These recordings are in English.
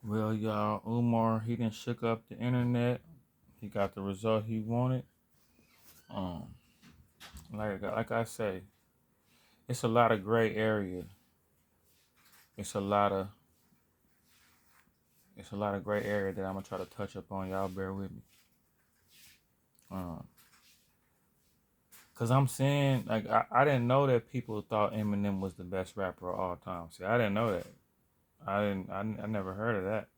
Well, y'all, Umar, he done shook up the internet. He got the result he wanted. Um, like I say, it's a lot of gray area. It's a lot of it's a lot of gray area that I'm gonna try to touch up on. Y'all bear with me. Um, Cause I'm saying like I didn't know that people thought Eminem was the best rapper of all time. See, I didn't know that. I never heard of that.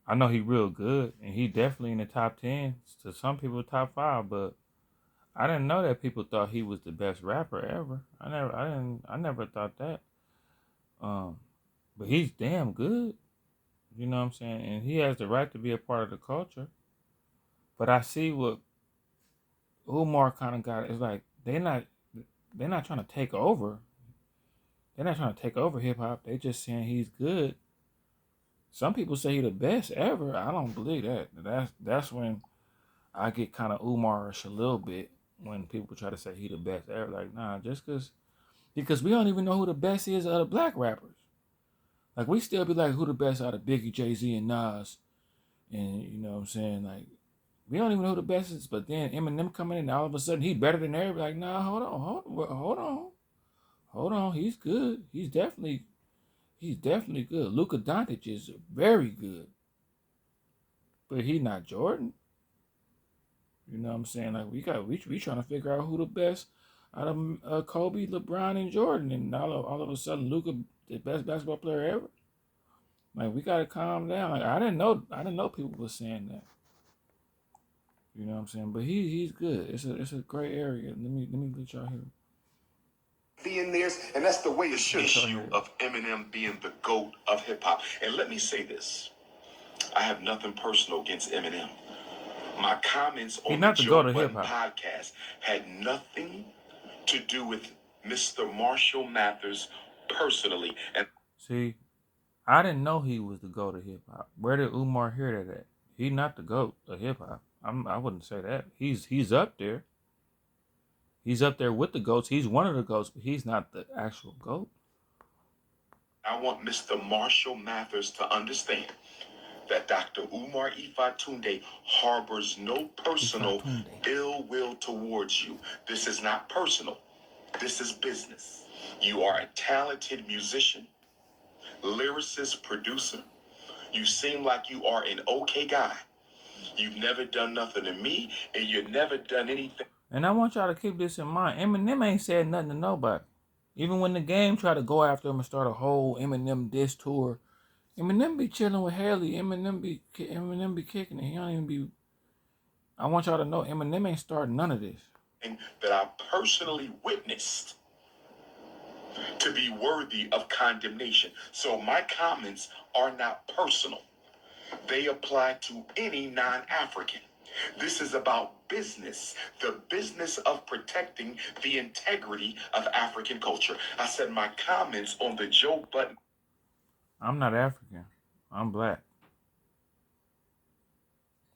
I know he real good and he definitely in the top 10 to some people top 5, but I didn't know that people thought he was the best rapper ever. I never thought that. Um, but he's damn good. You know what I'm saying? And he has the right to be a part of the culture. But I see what Umar kind of got. It's like they're not trying to take over. They're not trying to take over hip hop. They just saying he's good. Some people say he the best ever. I don't believe that. That's when I get kind of Umarish a little bit when people try to say he the best ever. Like, nah, just because we don't even know who the best is of the black rappers. Like, we still be like, who the best out of Biggie, Jay Z, and Nas, and you know what I'm saying? Like, we don't even know who the best is. But then Eminem coming in, and all of a sudden he better than everybody. Like, nah, hold on. He's good. He's definitely good. Luka Doncic is very good, but he's not Jordan. You know what I'm saying? Like we trying to figure out who the best out of Kobe, LeBron, and Jordan, and all of a sudden Luka the best basketball player ever. Like we gotta calm down. Like I didn't know people were saying that. You know what I'm saying? But he's good. It's a great area. Let me let y'all hear. Being theirs, and that's the way it should. Issue of Eminem being the GOAT of hip hop. And let me say this: I have nothing personal against Eminem. My comments He's on the not the go Joe to hip Budden hop. podcast had nothing to do with Mr. Marshall Mathers personally. And See, I didn't know he was the go to hip hop. Where did Umar hear that at? He's not the goat of hip hop. I wouldn't say that. He's up there. He's up there with the goats. He's one of the goats, but he's not the actual goat. I want Mr. Marshall Mathers to understand that Dr. Umar Ifatunde harbors no personal ill will towards you. This is not personal. This is business. You are a talented musician, lyricist, producer. You seem like you are an okay guy. You've never done nothing to me, and you've never done anything. And I want y'all to keep this in mind. Eminem ain't said nothing to nobody. Even when the game tried to go after him and start a whole Eminem diss tour, Eminem be chilling with Haley. Eminem be kicking it. He don't even be. I want y'all to know Eminem ain't starting none of this. That I personally witnessed to be worthy of condemnation. So my comments are not personal. They apply to any non-African. This is about business, the business of protecting the integrity of African culture. I said my comments on the Joe Budden. I'm not African. I'm black.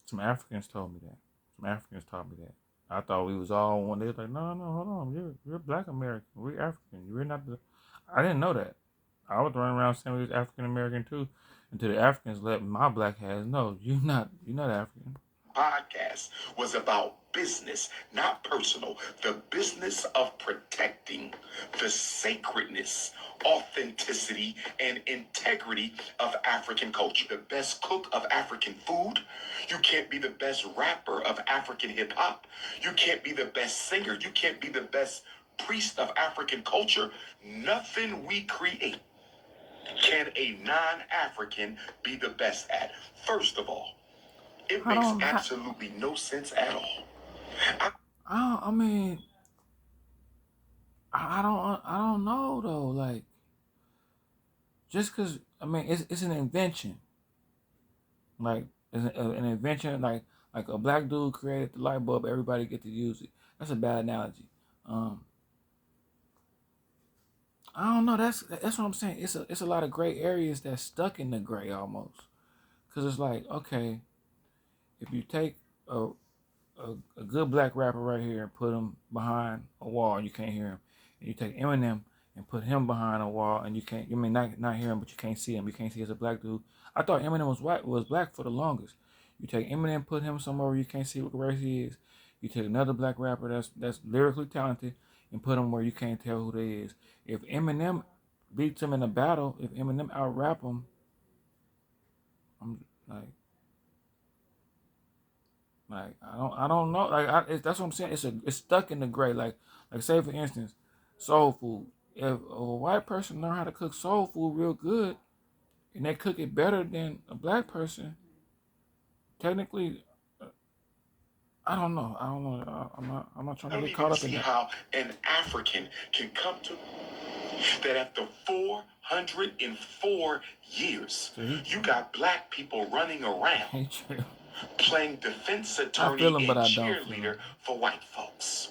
Some Africans told me that. Some Africans taught me that. I thought we was all one. They was like, no, hold on. You're black American. We're African. You're not the. I didn't know that. I was running around saying we was African American too, until the Africans let my black ass know you're not. You're not African. Podcast was about business, not personal. The business of protecting the sacredness, authenticity, and integrity of African culture. The best cook of African food. You can't be the best rapper of African hip hop. You can't be the best singer. You can't be the best priest of African culture. Nothing we create can a non-African be the best at. First of all, it makes absolutely no sense at all. I mean, I don't know though. Like, just cause I mean, it's an invention. Like, it's an invention. Like a black dude created the light bulb. Everybody get to use it. That's a bad analogy. Um, I don't know. That's what I'm saying. It's a lot of gray areas that's stuck in the gray almost. Cause it's like, okay, if you take a a good black rapper right here and put him behind a wall and you can't hear him, and you take Eminem and put him behind a wall and you can't, you may not hear him, but you can't see him. You can't see as a black dude. I thought Eminem was white, was black for the longest. You take Eminem, put him somewhere where you can't see what race he is. You take another black rapper that's lyrically talented and put him where you can't tell who they is. If Eminem beats him in a battle, if Eminem out rap him, I'm like I don't know. That's what I'm saying. It's stuck in the gray. Like say for instance, soul food. If a white person learn how to cook soul food real good and they cook it better than a black person, technically, I don't know. I don't know. I'm not trying I to don't get caught even up in see that. how an African can come to that after 404 years, See, you got black people running around he true. playing defense I attorney feel him, but and I don't feel cheerleader him. for white folks.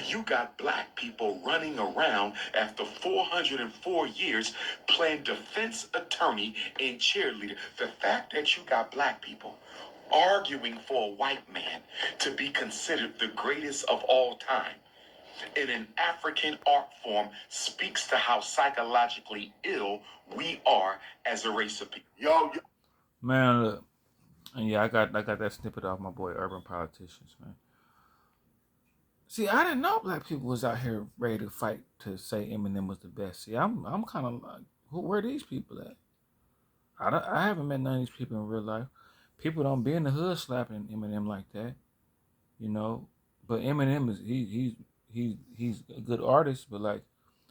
You got black people running around after 404 years playing defense attorney and cheerleader. The fact that you got black people arguing for a white man to be considered the greatest of all time in an African art form speaks to how psychologically ill we are as a race of people. Yo, Man, look, and yeah, I got that snippet off my boy Urban Politicians, man. See, I didn't know black people was out here ready to fight to say Eminem was the best. See, I'm kind of like, where are these people at? I haven't met none of these people in real life. People don't be in the hood slapping Eminem like that, you know. But Eminem is he's a good artist, but like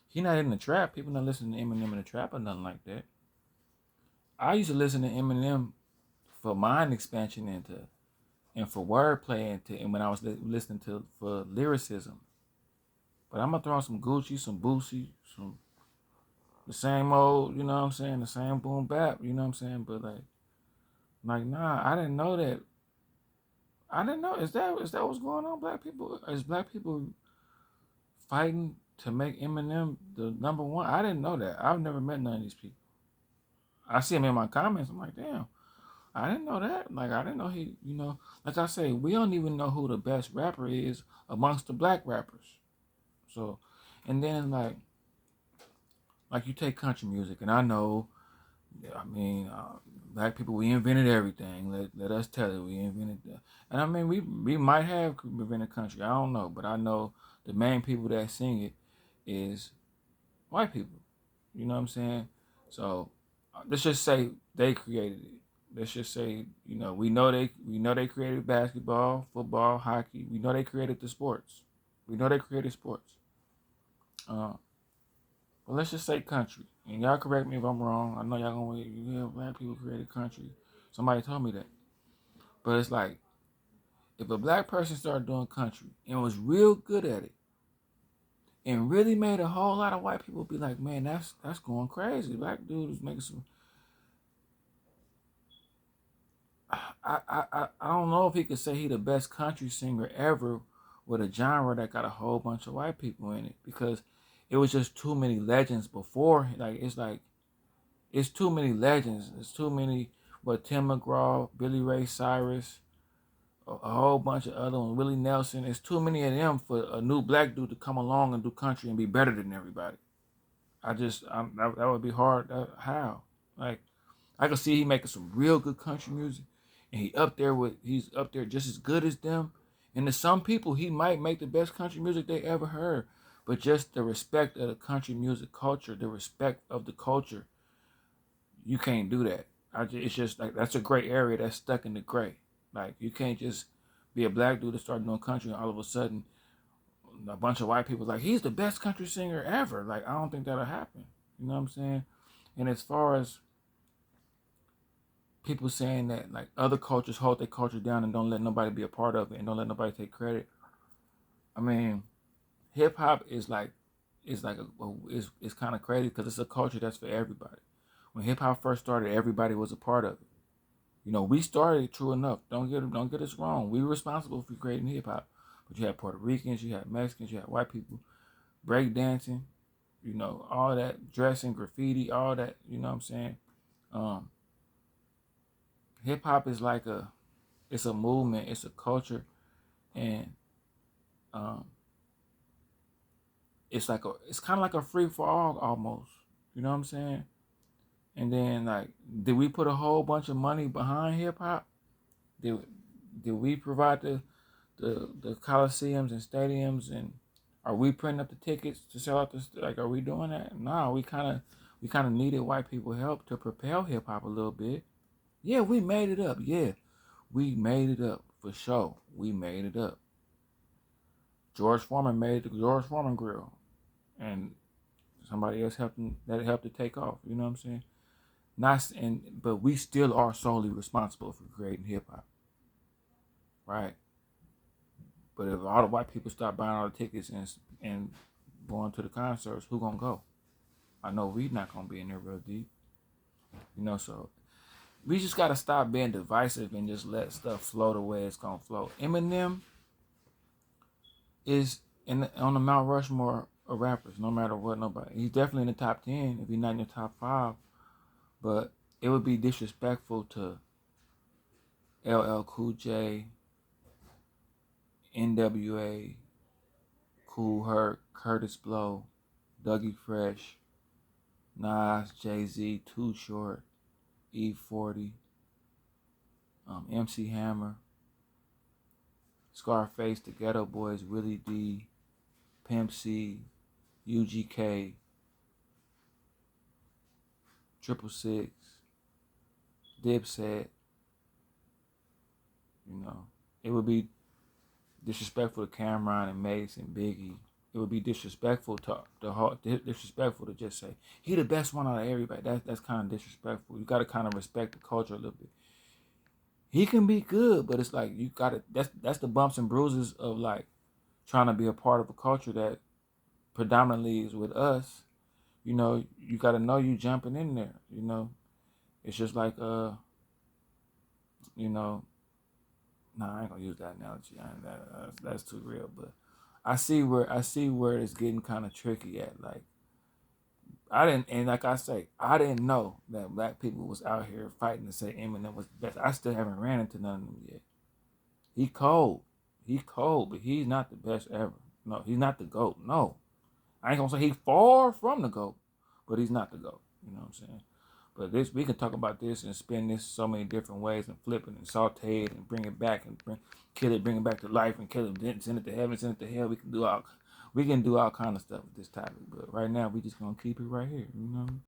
he not in the trap. People not listening to Eminem in the trap or nothing like that. I used to listen to Eminem for mind expansion and for wordplay and when I was listening to for lyricism. But I'm gonna throw on some Gucci, some Boosie, some the same old, you know what I'm saying, the same boom bap, you know what I'm saying. But like nah, I didn't know that. I didn't know. Is that what's going on? Black people is black people fighting to make Eminem the number one. I didn't know that. I've never met none of these people. I see them in my comments. I'm like, damn, I didn't know that. Like, I didn't know he, like I say, we don't even know who the best rapper is amongst the black rappers. So, and then like you take country music, and I know, I mean, black people, we invented everything. Let us tell it, we invented that. And I mean, we might have invented country. I don't know, but I know the main people that sing it is white people. You know what I'm saying? So let's just say they created it. Let's just say we know they created basketball, football, hockey. We know they created the sports. We know they created sports. Uh, but let's just say country. And y'all correct me if I'm wrong. I know y'all gonna yeah, black people created country. Somebody told me that. But it's like if a black person started doing country and was real good at it and really made a whole lot of white people be like, man, that's going crazy. Black dude is making some. I don't know if he could say he the best country singer ever with a genre that got a whole bunch of white people in it because it was just too many legends before. It's too many legends. It's too many. What Tim McGraw, Billy Ray Cyrus, a whole bunch of other ones, Willie Nelson. It's too many of them for a new black dude to come along and do country and be better than everybody. That would be hard. How? Like I can see he making some real good country music, and he's up there just as good as them. And to some people, he might make the best country music they ever heard. But just the respect of the country music culture, the respect of the culture, you can't do that. It's just like that's a gray area that's stuck in the gray. Like you can't just be a black dude that start doing country and all of a sudden a bunch of white people like he's the best country singer ever. Like I don't think that'll happen. You know what I'm saying? And as far as people saying that like other cultures hold their culture down and don't let nobody be a part of it and don't let nobody take credit. I mean, hip hop is kind of crazy because it's a culture that's for everybody. When hip hop first started, everybody was a part of it. We started true enough. Don't get us wrong. We were responsible for creating hip hop, but you had Puerto Ricans, you had Mexicans, you had white people, break dancing, all that dressing, graffiti, all that. You know what I'm saying? Um, Hip hop is like it's a movement, it's a culture, and um, it's kind of like a free for all almost. You know what I'm saying? And then like, did we put a whole bunch of money behind hip hop? Did did we provide the coliseums and stadiums, and are we printing up the tickets to sell out the like? Are we doing that? No, we kind of needed white people help to propel hip hop a little bit. Yeah, we made it up. Yeah, we made it up for sure. We made it up. George Foreman made the George Foreman grill, and somebody else helped him, that helped to take off. You know what I'm saying? Not and but we still are solely responsible for creating hip hop, right? But if all the white people start buying all the tickets and going to the concerts, who gonna go? I know we not gonna be in there real deep, you know. So we just gotta stop being divisive and just let stuff flow the way it's gonna flow. Eminem is on the Mount Rushmore of rappers, no matter what. Nobody. He's definitely in the top 10 if he's not in the top 5. But it would be disrespectful to LL Cool J, NWA, Cool Herc, Curtis Blow, Dougie Fresh, Nas, Jay Z, Too Short, E40, MC Hammer, Scarface, The Ghetto Boys, Willie D, Pimp C, UGK, Triple Six, Dipset. You know, it would be disrespectful to Cameron and Mace and Biggie. It would be disrespectful disrespectful to just say he the best one out of everybody. That's kind of disrespectful. You got to kind of respect the culture a little bit. He can be good, but it's like you got to. That's the bumps and bruises of like trying to be a part of a culture that predominantly is with us. You know, you got to know you jumping in there. You know, it's just like you know, nah, I ain't gonna use that analogy. That's too real. But I see where it's getting kind of tricky at. Like I didn't, and like I say, I didn't know that black people was out here fighting to say Eminem was the best. I still haven't ran into none of them yet. He cold, but he's not the best ever. No, he's not the GOAT. No, I ain't gonna say he's far from the GOAT, but he's not the GOAT. You know what I'm saying? But this, we can talk about this and spin this so many different ways and flip it and saute it and bring it back and kill it, bring it back to life and kill it, then send it to heaven, send it to hell. We can do all kind of stuff with this topic. But right now, we just gonna keep it right here. You know.